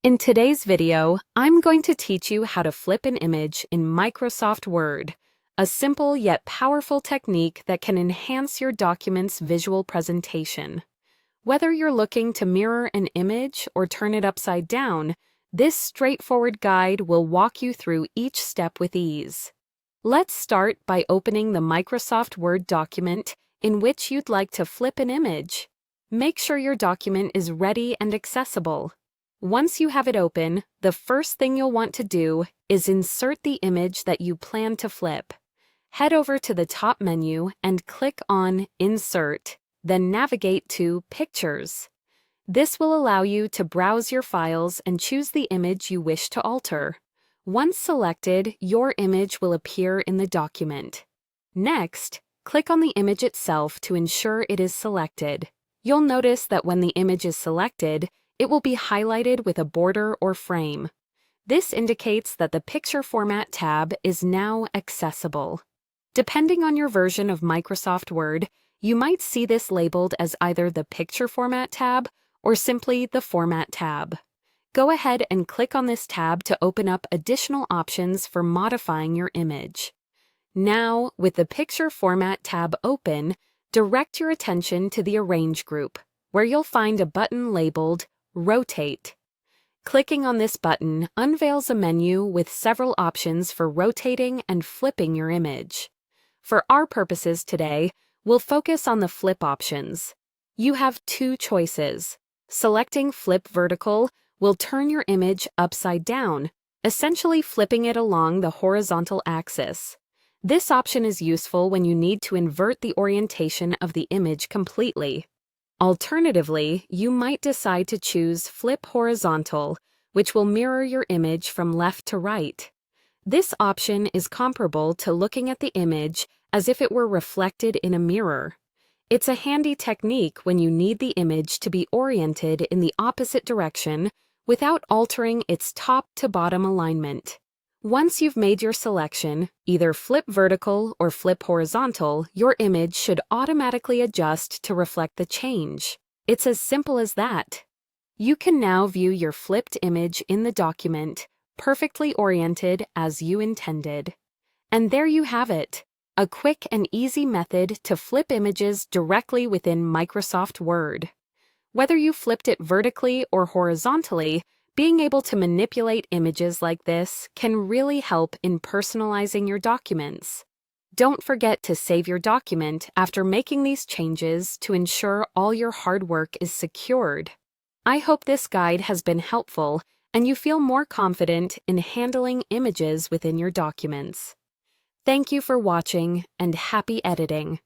In today's video, I'm going to teach you how to flip an image in Microsoft Word, a simple yet powerful technique that can enhance your document's visual presentation. Whether you're looking to mirror an image or turn it upside down, this straightforward guide will walk you through each step with ease. Let's start by opening the Microsoft Word document in which you'd like to flip an image. Make sure your document is ready and accessible. Once you have it open, the first thing you'll want to do is insert the image that you plan to flip. Head over to the top menu and click on Insert, then navigate to Pictures. This will allow you to browse your files and choose the image you wish to alter. Once selected, your image will appear in the document. Next, click on the image itself to ensure it is selected. You'll notice that when the image is selected, it will be highlighted with a border or frame. This indicates that the Picture Format tab is now accessible. Depending on your version of Microsoft Word, you might see this labeled as either the Picture Format tab or simply the Format tab. Go ahead and click on this tab to open up additional options for modifying your image. Now, with the Picture Format tab open, direct your attention to the Arrange group, where you'll find a button labeled Rotate. Clicking on this button unveils a menu with several options for rotating and flipping your image. For our purposes today, we'll focus on the flip options. You have two choices. Selecting Flip Vertical will turn your image upside down, essentially flipping it along the horizontal axis. This option is useful when you need to invert the orientation of the image completely. Alternatively, you might decide to choose Flip Horizontal, which will mirror your image from left to right. This option is comparable to looking at the image as if it were reflected in a mirror. It's a handy technique when you need the image to be oriented in the opposite direction without altering its top-to-bottom alignment. Once you've made your selection, either flip vertical or flip horizontal, your image should automatically adjust to reflect the change. It's as simple as that. You can now view your flipped image in the document, perfectly oriented as you intended. And there you have it, a quick and easy method to flip images directly within Microsoft Word. Whether you flipped it vertically or horizontally, being able to manipulate images like this can really help in personalizing your documents. Don't forget to save your document after making these changes to ensure all your hard work is secured. I hope this guide has been helpful and you feel more confident in handling images within your documents. Thank you for watching and happy editing.